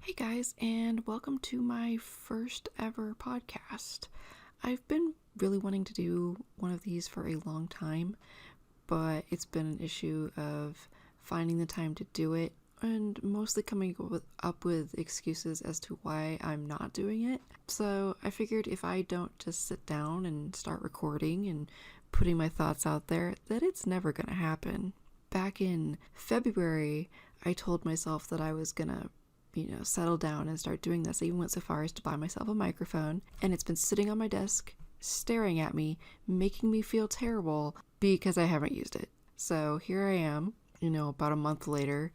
Hey guys, and welcome to my first ever podcast. I've been really wanting to do one of these for a long time, but it's been an issue of finding the time to do it and mostly coming up with excuses as to why I'm not doing it. So I figured if I don't just sit down and start recording and putting my thoughts out there, that it's never going to happen. Back in February, I told myself that I was going to settle down and start doing this. I even went so far as to buy myself a microphone, and it's been sitting on my desk, staring at me, making me feel terrible because I haven't used it. So here I am, about a month later,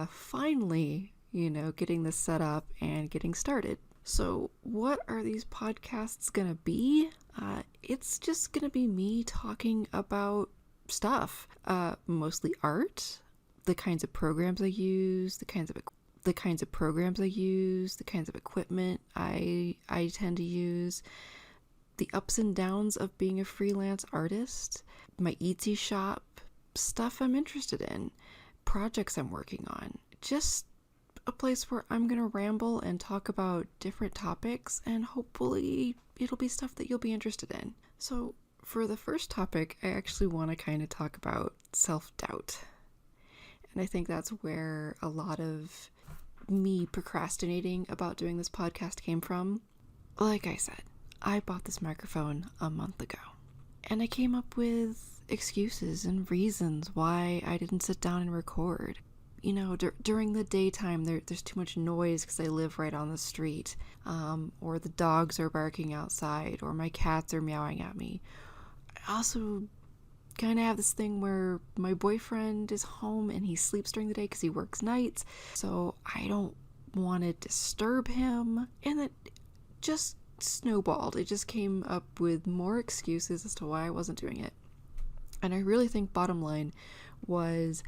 finally, getting this set up and getting started. So what are these podcasts gonna be? It's just gonna be me talking about stuff, mostly art, the kinds of programs I use, the kinds of equipment I tend to use, the ups and downs of being a freelance artist, my Etsy shop, stuff I'm interested in, projects I'm working on, just a place where I'm gonna ramble and talk about different topics, and hopefully it'll be stuff that you'll be interested in. So for the first topic, I actually want to kind of talk about self-doubt. And I think that's where a lot of me procrastinating about doing this podcast came from. Like I said, I bought this microphone a month ago, and I came up with excuses and reasons why I didn't sit down and record. During the daytime, there's too much noise because I live right on the street, or the dogs are barking outside, or my cats are meowing at me. I also kind of have this thing where my boyfriend is home and he sleeps during the day because he works nights, so I don't want to disturb him, and it just snowballed. It just came up with more excuses as to why I wasn't doing it. And I really think bottom line was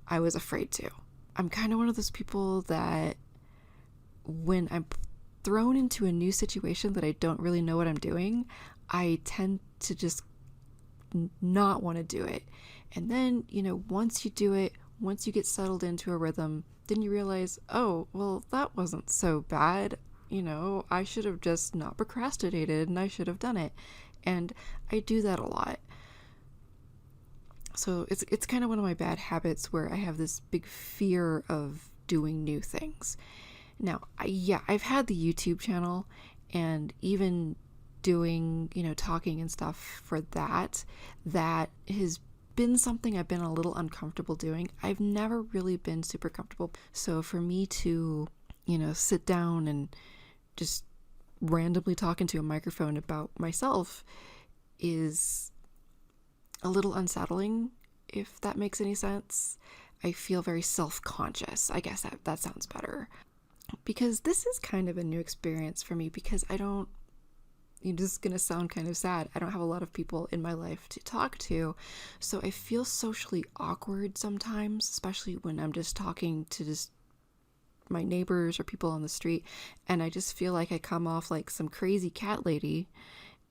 I was afraid to. I'm kind of one of those people that when I'm thrown into a new situation that I don't really know what I'm doing, I tend to just not want to do it. And then, once you do it, once you get settled into a rhythm, then you realize, oh, well, that wasn't so bad. I should have just not procrastinated and I should have done it. And I do that a lot. So it's kind of one of my bad habits where I have this big fear of doing new things. Now, I've had the YouTube channel, and even doing, talking and stuff for that has been something I've been a little uncomfortable doing. I've never really been super comfortable. So for me to, sit down and just randomly talk into a microphone about myself is a little unsettling, if that makes any sense. I feel very self-conscious. I guess that sounds better. Because this is kind of a new experience for me, because this is going to sound kind of sad. I don't have a lot of people in my life to talk to, so I feel socially awkward sometimes, especially when I'm just talking to just my neighbors or people on the street, and I just feel like I come off like some crazy cat lady,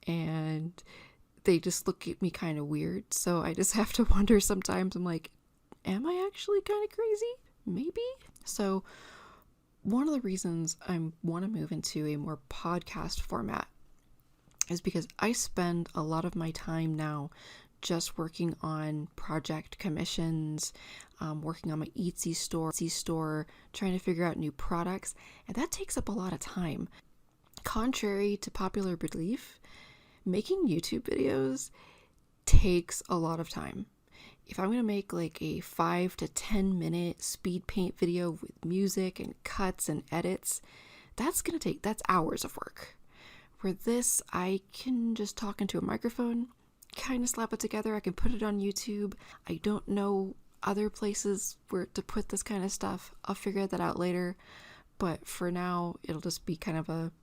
and they just look at me kind of weird. So I just have to wonder sometimes, I'm like, am I actually kind of crazy? Maybe. So one of the reasons I want to move into a more podcast format is because I spend a lot of my time now just working on project commissions, working on my Etsy store, trying to figure out new products, and that takes up a lot of time. Contrary to popular belief, making YouTube videos takes a lot of time. If I'm going to make like a 5 to 10 minute speed paint video with music and cuts and edits, that's hours of work. For this, I can just talk into a microphone, kind of slap it together. I can put it on YouTube. I don't know other places where to put this kind of stuff. I'll figure that out later. But for now, it'll just be kind of a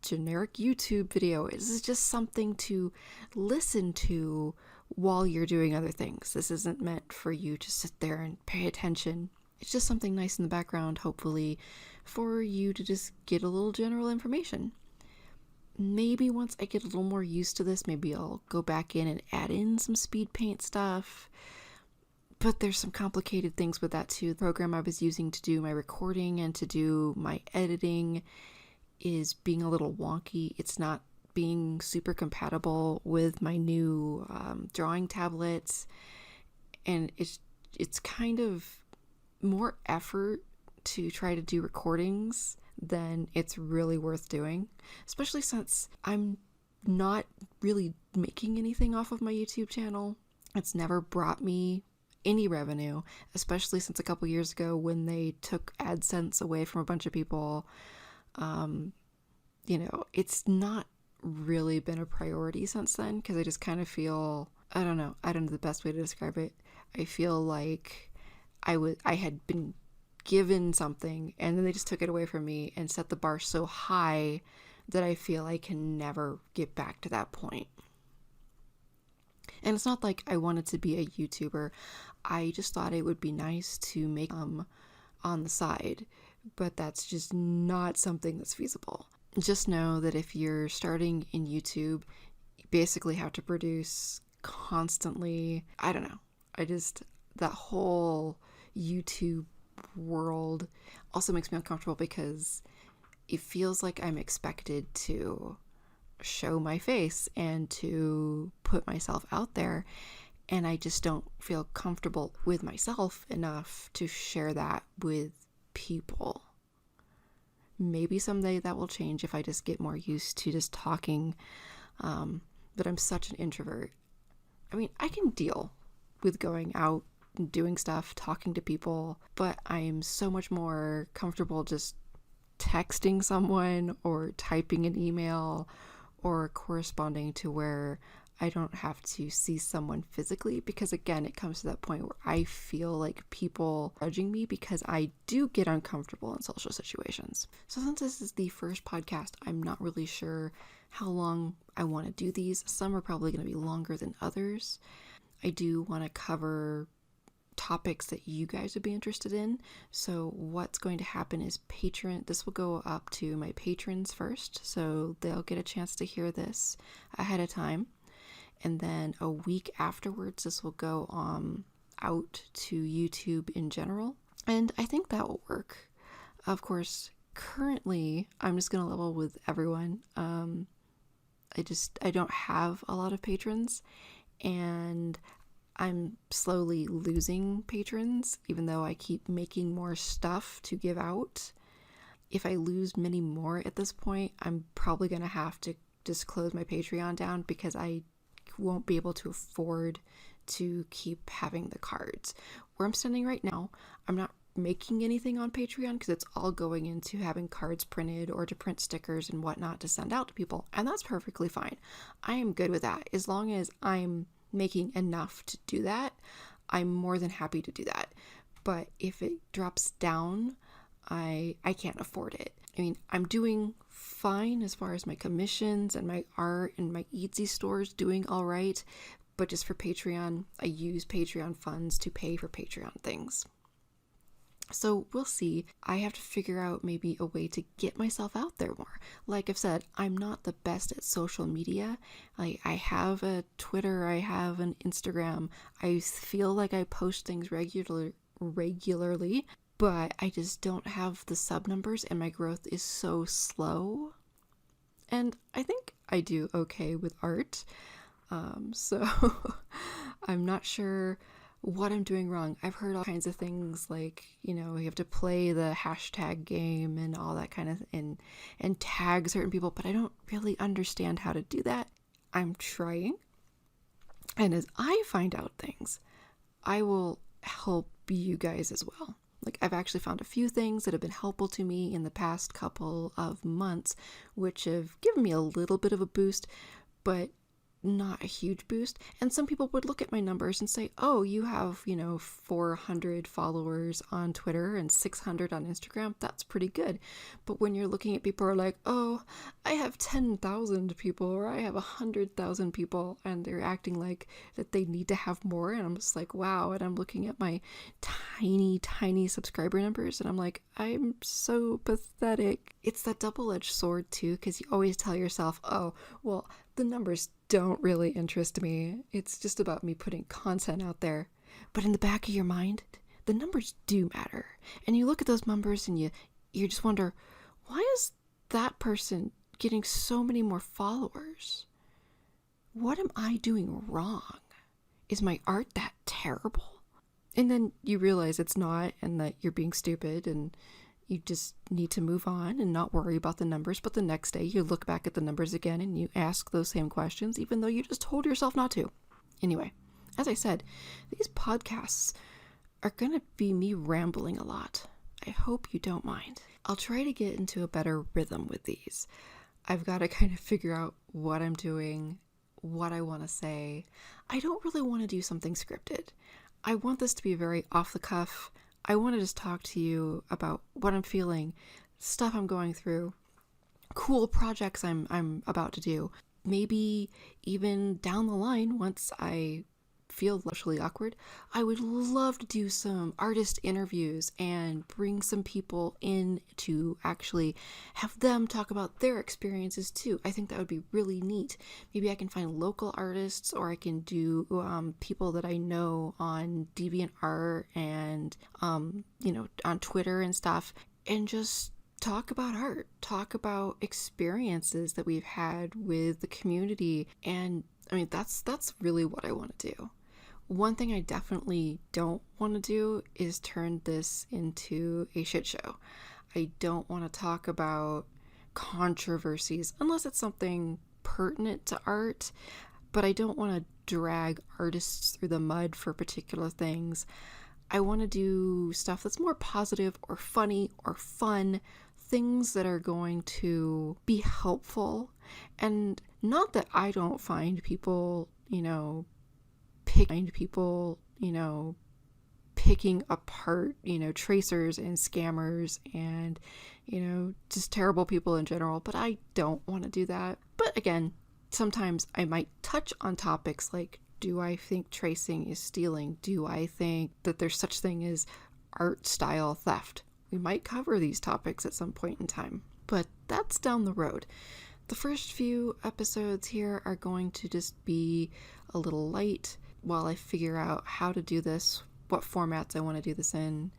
generic YouTube video. This is just something to listen to while you're doing other things. This isn't meant for you to sit there and pay attention. It's just something nice in the background, hopefully, for you to just get a little general information. Maybe once I get a little more used to this, maybe I'll go back in and add in some speed paint stuff. But there's some complicated things with that too. The program I was using to do my recording and to do my editing is being a little wonky. It's not being super compatible with my new drawing tablets, and it's kind of more effort to try to do recordings than it's really worth doing, especially since I'm not really making anything off of my YouTube channel. It's never brought me any revenue, especially since a couple years ago when they took AdSense away from a bunch of people. It's not really been a priority since then, because I just kind of feel, I don't know the best way to describe it. I feel like I had been given something and then they just took it away from me and set the bar so high that I feel I can never get back to that point. And it's not like I wanted to be a YouTuber. I just thought it would be nice to make on the side, but that's just not something that's feasible. Just know that if you're starting in YouTube, you basically have to produce constantly. I don't know. That whole YouTube world also makes me uncomfortable because it feels like I'm expected to show my face and to put myself out there, and I just don't feel comfortable with myself enough to share that with people. Maybe someday that will change if I just get more used to just talking, but I'm such an introvert. I mean, I can deal with going out and doing stuff, talking to people, but I am so much more comfortable just texting someone or typing an email or corresponding to where I don't have to see someone physically, because again, it comes to that point where I feel like people judging me because I do get uncomfortable in social situations. So since this is the first podcast, I'm not really sure how long I want to do these. Some are probably going to be longer than others. I do want to cover topics that you guys would be interested in. So what's going to happen is this will go up to my patrons first, so they'll get a chance to hear this ahead of time. And then a week afterwards, this will go out to YouTube in general. And I think that will work. Of course, currently, I'm just going to level with everyone. I don't have a lot of patrons, and I'm slowly losing patrons, even though I keep making more stuff to give out. If I lose many more at this point, I'm probably going to have to just close my Patreon down, because I won't be able to afford to keep having the cards. Where I'm standing right now, I'm not making anything on Patreon because it's all going into having cards printed or to print stickers and whatnot to send out to people, and that's perfectly fine. I am good with that. As long as I'm making enough to do that, I'm more than happy to do that. But if it drops down, I can't afford it. I mean, I'm doing fine as far as my commissions and my art and my Etsy stores doing all right, but just for Patreon, I use Patreon funds to pay for Patreon things. So we'll see. I have to figure out maybe a way to get myself out there more. Like I've said, I'm not the best at social media. I have a Twitter, I have an Instagram. I feel like I post things regularly, but I just don't have the sub numbers, and my growth is so slow. And I think I do okay with art. So I'm not sure what I'm doing wrong. I've heard all kinds of things like, you have to play the hashtag game and all that kind of, and tag certain people, but I don't really understand how to do that. I'm trying. And as I find out things, I will help you guys as well. Like, I've actually found a few things that have been helpful to me in the past couple of months, which have given me a little bit of a boost, but not a huge boost. And some people would look at my numbers and say, oh, you have 400 followers on Twitter and 600 on Instagram. That's pretty good. But when you're looking at people who are like, oh, I have 10,000 people, or I have 100,000 people, and they're acting like that they need to have more, and I'm just like, wow. And I'm looking at my tiny subscriber numbers, and I'm like, I'm so pathetic. It's that double-edged sword too, because you always tell yourself, oh, well, the numbers don't really interest me. It's just about me putting content out there. But in the back of your mind, the numbers do matter. And you look at those numbers and you just wonder, why is that person getting so many more followers? What am I doing wrong? Is my art that terrible? And then you realize it's not, and that you're being stupid, and you just need to move on and not worry about the numbers. But the next day you look back at the numbers again and you ask those same questions, even though you just told yourself not to. Anyway, as I said, these podcasts are going to be me rambling a lot. I hope you don't mind. I'll try to get into a better rhythm with these. I've got to kind of figure out what I'm doing, what I want to say. I don't really want to do something scripted. I want this to be very off the cuff. I want to just talk to you about what I'm feeling, stuff I'm going through, cool projects I'm about to do. Maybe even down the line, once I feel socially awkward, I would love to do some artist interviews and bring some people in to actually have them talk about their experiences too. I think that would be really neat. Maybe I can find local artists, or I can do people that I know on DeviantArt and on Twitter and stuff, and just talk about art, talk about experiences that we've had with the community. And I mean, that's really what I want to do. One thing I definitely don't want to do is turn this into a shit show. I don't want to talk about controversies unless it's something pertinent to art, but I don't want to drag artists through the mud for particular things. I want to do stuff that's more positive or funny or fun, things that are going to be helpful. And not that I don't find people, picking apart, tracers and scammers and, just terrible people in general, but I don't want to do that. But again, sometimes I might touch on topics like, do I think tracing is stealing? Do I think that there's such thing as art style theft? We might cover these topics at some point in time, but that's down the road. The first few episodes here are going to just be a little light while I figure out how to do this, what formats I want to do this in,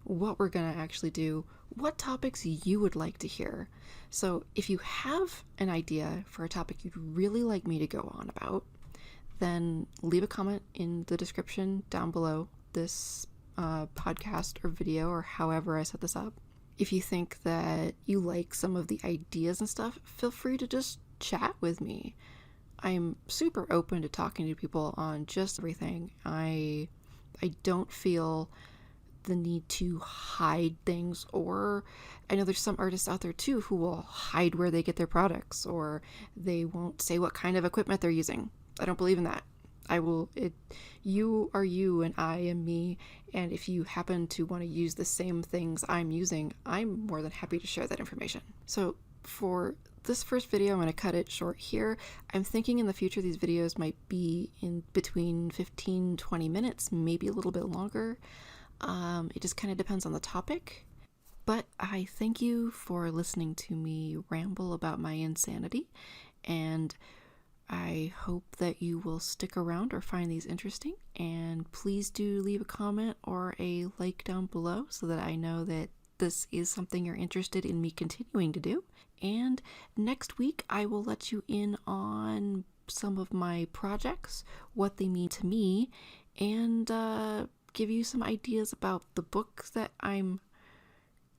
what we're going to actually do, what topics you would like to hear. So if you have an idea for a topic you'd really like me to go on about, then leave a comment in the description down below this podcast or video, or however I set this up. If you think that you like some of the ideas and stuff, feel free to just chat with me. I'm super open to talking to people on just everything. I don't feel the need to hide things, or I know there's some artists out there too who will hide where they get their products, or they won't say what kind of equipment they're using. I don't believe in that. You are you and I am me, and if you happen to want to use the same things I'm using, I'm more than happy to share that information. So for this first video, I'm going to cut it short here. I'm thinking in the future these videos might be in between 15-20 minutes, maybe a little bit longer. It just kind of depends on the topic. But I thank you for listening to me ramble about my insanity, and I hope that you will stick around or find these interesting, and please do leave a comment or a like down below so that I know that this is something you're interested in me continuing to do. And next week I will let you in on some of my projects, what they mean to me, and give you some ideas about the book that I'm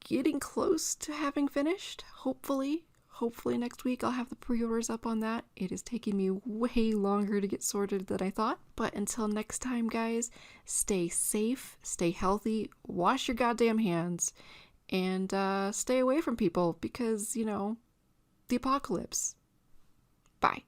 getting close to having finished, hopefully. Hopefully next week I'll have the pre-orders up on that. It is taking me way longer to get sorted than I thought. But until next time, guys, stay safe, stay healthy, wash your goddamn hands, and stay away from people because, the apocalypse. Bye.